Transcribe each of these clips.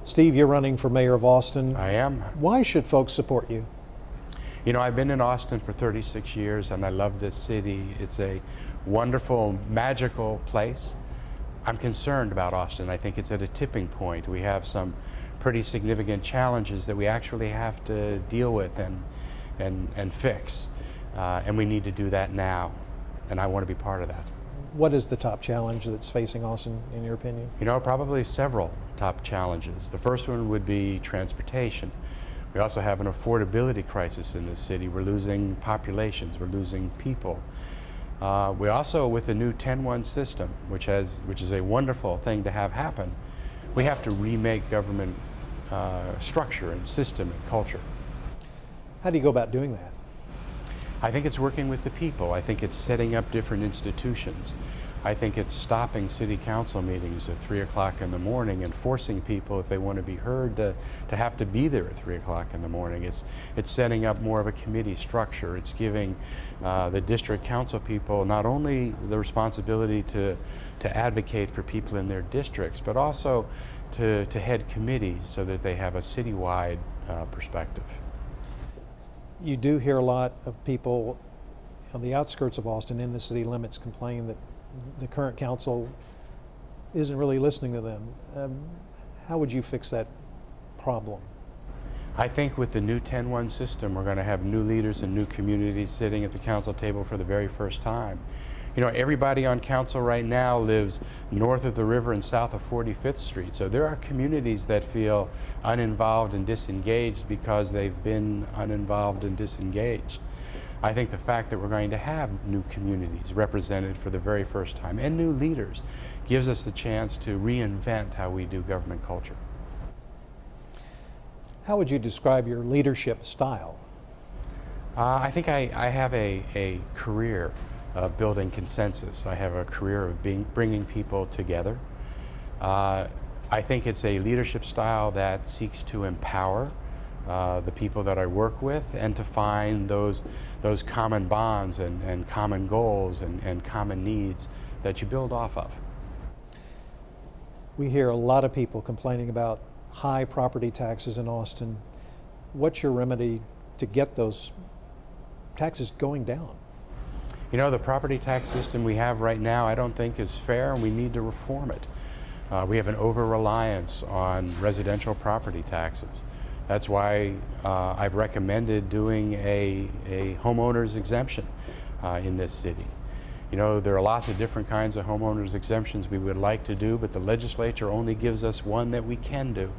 Steve, you're running for mayor of Austin. I am. Why should folks support you? You know, I've been in Austin for 36 years and I love this city. It's a wonderful, magical place. I'm concerned about Austin. I think it's at a tipping point. We have some pretty significant challenges that we actually have to deal with and fix. And we need to do that now. And I want to be part of that. What is the top challenge that's facing Austin, in your opinion? You know, probably several top challenges. The first one would be transportation. We also have an affordability crisis in this city. We're losing populations, we're losing people. We also, with the new 10-1 system, which is a wonderful thing to have happen, we have to remake government structure and system and culture. How do you go about doing that? I think it's working with the people. I think it's setting up different institutions. I think it's stopping city council meetings at 3 o'clock in the morning and forcing people, if they want to be heard, to have to be there at 3 o'clock in the morning. It's setting up more of a committee structure. It's giving the district council people not only the responsibility to advocate for people in their districts, but also to head committees so that they have a citywide perspective. You do hear a lot of people on the outskirts of Austin in the city limits complain that the current council isn't really listening to them. How would you fix that problem? I think with the new 10-1 system, we're going to have new leaders and new communities sitting at the council table for the very first time. You know, everybody on council right now lives north of the river and south of 45th Street. So there are communities that feel uninvolved and disengaged because they've been uninvolved and disengaged. I think the fact that we're going to have new communities represented for the very first time and new leaders gives us the chance to reinvent how we do government culture. How would you describe your leadership style? I think I have a career of building consensus. I have a career of bringing people together. I think it's a leadership style that seeks to empower the people that I work with and to find those common bonds and common goals and common needs that you build off of. We hear a lot of people complaining about high property taxes in Austin. What's your remedy to get those taxes going down? You know, the property tax system we have right now I don't think is fair, and we need to reform it. We have an over-reliance on residential property taxes. That's why I've recommended doing a homeowner's exemption in this city. You know, there are lots of different kinds of homeowners exemptions we would like to do, but the legislature only gives us one that we can do.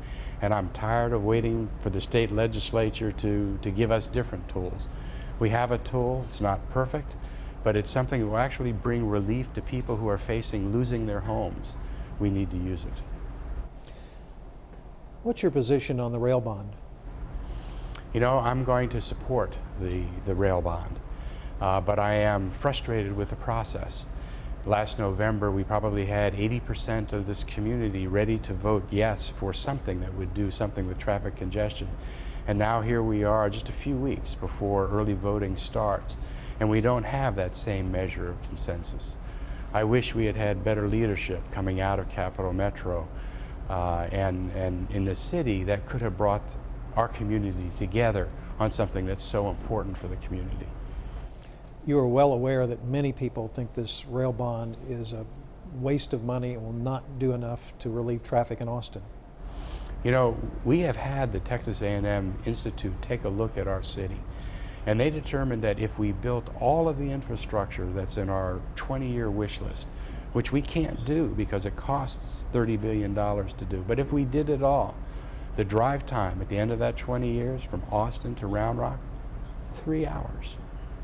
And I'm tired of waiting for the state legislature to give us different tools. We have a tool, it's not perfect, but it's something that will actually bring relief to people who are facing losing their homes. We need to use it. What's your position on the rail bond? You know, I'm going to support the rail bond, but I am frustrated with the process. Last November, we probably had 80% of this community ready to vote yes for something that would do something with traffic congestion. And now here we are just a few weeks before early voting starts, and we don't have that same measure of consensus. I wish we had had better leadership coming out of Capital Metro and in the city that could have brought our community together on something that's so important for the community. You are well aware that many people think this rail bond is a waste of money and will not do enough to relieve traffic in Austin. You know, we have had the Texas A&M Institute take a look at our city, and they determined that if we built all of the infrastructure that's in our 20-year wish list, which we can't do because it costs $30 billion to do, but if we did it all, the drive time at the end of that 20 years from Austin to Round Rock, 3 hours.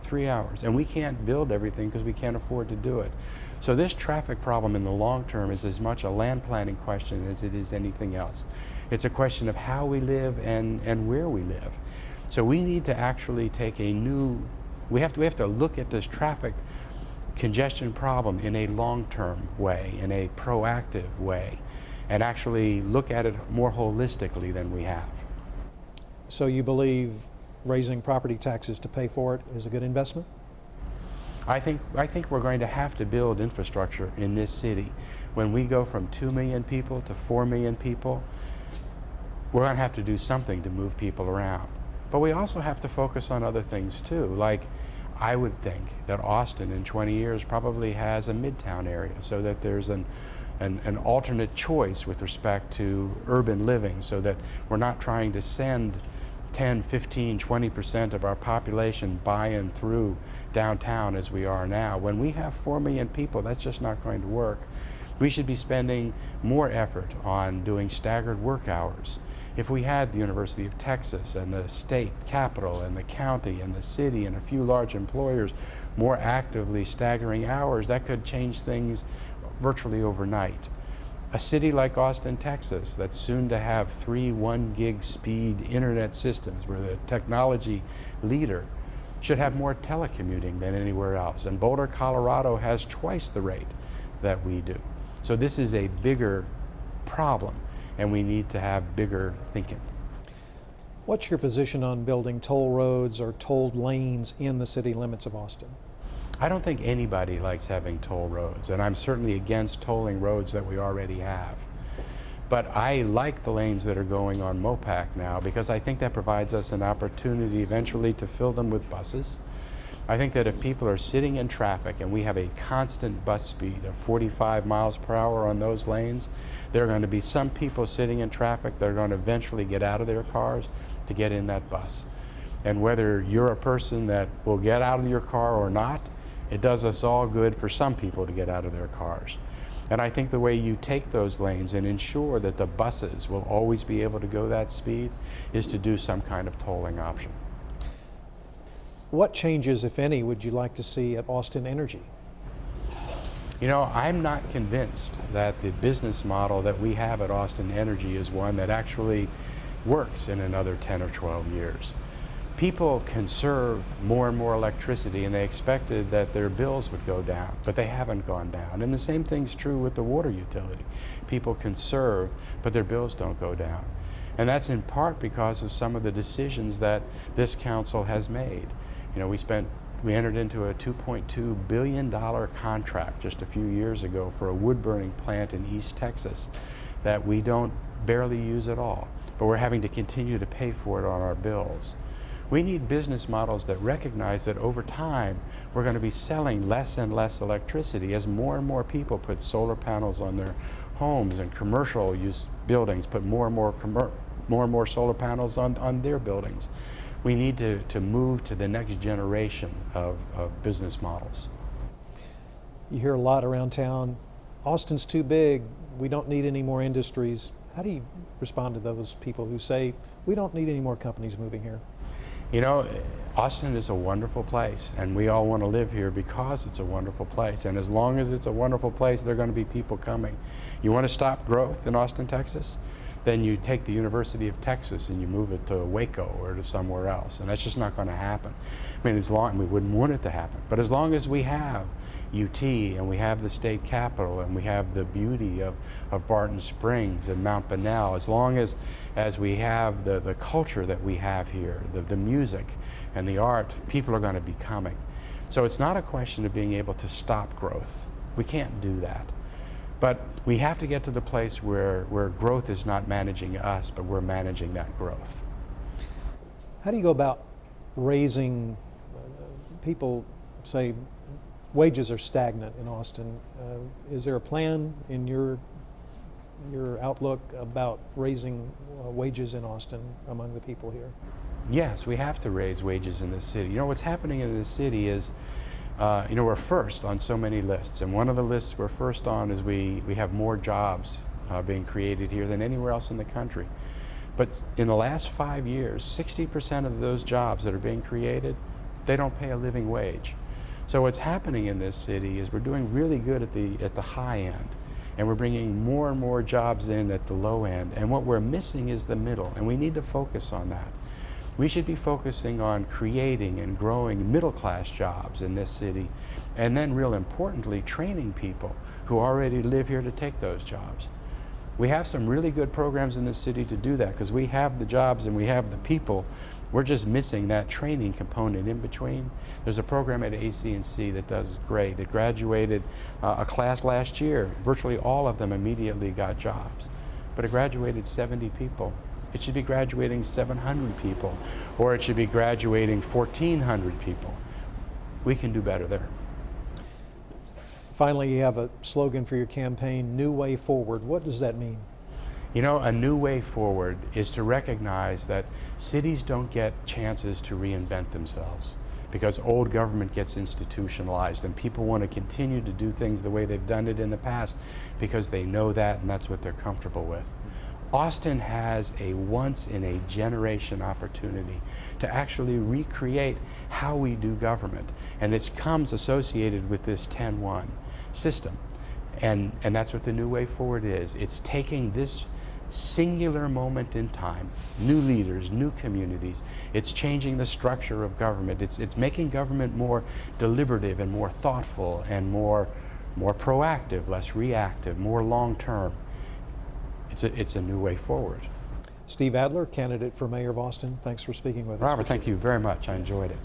3 hours. And we can't build everything because we can't afford to do it. So this traffic problem in the long term is as much a land planning question as it is anything else. It's a question of how we live and where we live. So we need to actually take a new, we have to look at this traffic congestion problem in a long-term way, in a proactive way, and actually look at it more holistically than we have. So you believe raising property taxes to pay for it is a good investment? I think we're going to have to build infrastructure in this city. When we go from 2 million people to 4 million people, we're going to have to do something to move people around. But we also have to focus on other things too. Like, I would think that Austin in 20 years probably has a midtown area, so that there's an alternate choice with respect to urban living, so that we're not trying to send 10, 15, 20% of our population by and through downtown as we are now. When we have 4 million people, that's just not going to work. We should be spending more effort on doing staggered work hours. If we had the University of Texas and the state capital and the county and the city and a few large employers more actively staggering hours, that could change things virtually overnight. A city like Austin, Texas, that's soon to have 3 1-gig speed internet systems, we're the technology leader, should have more telecommuting than anywhere else. And Boulder, Colorado has twice the rate that we do. So this is a bigger problem, and we need to have bigger thinking. What's your position on building toll roads or tolled lanes in the city limits of Austin? I don't think anybody likes having toll roads, and I'm certainly against tolling roads that we already have. But I like the lanes that are going on Mopac now, because I think that provides us an opportunity eventually to fill them with buses. I think that if people are sitting in traffic and we have a constant bus speed of 45 miles per hour on those lanes, there are going to be some people sitting in traffic that are going to eventually get out of their cars to get in that bus. And whether you're a person that will get out of your car or not, it does us all good for some people to get out of their cars. And I think the way you take those lanes and ensure that the buses will always be able to go that speed is to do some kind of tolling option. What changes, if any, would you like to see at Austin Energy? You know, I'm not convinced that the business model that we have at Austin Energy is one that actually works in another 10 or 12 years. People conserve more and more electricity, and they expected that their bills would go down, but they haven't gone down. And the same thing's true with the water utility. People conserve, but their bills don't go down. And that's in part because of some of the decisions that this council has made. You know, we entered into a $2.2 billion contract just a few years ago for a wood burning plant in East Texas that we don't barely use at all, but we're having to continue to pay for it on our bills. We need business models that recognize that over time we're going to be selling less and less electricity as more and more people put solar panels on their homes, and commercial use buildings put more and more solar panels on their buildings. We need to move to the next generation of business models. You hear a lot around town, Austin's too big, we don't need any more industries. How do you respond to those people who say, we don't need any more companies moving here? You know, Austin is a wonderful place, and we all want to live here because it's a wonderful place. And as long as it's a wonderful place, there are going to be people coming. You want to stop growth in Austin, Texas? Then you take the University of Texas and you move it to Waco or to somewhere else, and that's just not going to happen. I mean, we wouldn't want it to happen, but as long as we have UT and we have the state capitol and we have the beauty of Barton Springs and Mount Bunnell, as long as we have the culture that we have here, the music and the art, people are going to be coming. So it's not a question of being able to stop growth. We can't do that. But we have to get to the place where growth is not managing us, but we're managing that growth. How do you go about raising, people say wages are stagnant in Austin. Is there a plan in your outlook about raising wages in Austin among the people here? Yes, we have to raise wages in this city. You know, what's happening in this city is, we're first on so many lists, and one of the lists we're first on is we have more jobs being created here than anywhere else in the country. But in the last 5 years, 60% of those jobs that are being created, they don't pay a living wage. So what's happening in this city is we're doing really good at the high end, and we're bringing more and more jobs in at the low end, and what we're missing is the middle, and we need to focus on that. We should be focusing on creating and growing middle-class jobs in this city, and then, real importantly, training people who already live here to take those jobs. We have some really good programs in this city to do that because we have the jobs and we have the people. We're just missing that training component in between. There's a program at KXAN that does great. It graduated a class last year. Virtually all of them immediately got jobs, but it graduated 70 people. it should be graduating 700 people, or it should be graduating 1,400 people. We can do better there. Finally, you have a slogan for your campaign, New Way Forward. What does that mean? You know, a new way forward is to recognize that cities don't get chances to reinvent themselves because old government gets institutionalized and people want to continue to do things the way they've done it in the past because they know that and that's what they're comfortable with. Austin has a once-in-a-generation opportunity to actually recreate how we do government, and it comes associated with this 10-1 system. And that's what the New Way Forward is. It's taking this singular moment in time, new leaders, new communities. It's changing the structure of government. It's making government more deliberative and more thoughtful and more proactive, less reactive, more long-term. It's a new way forward. Steve Adler, candidate for mayor of Austin, thanks for speaking with us. Robert, thank you very much. I enjoyed it.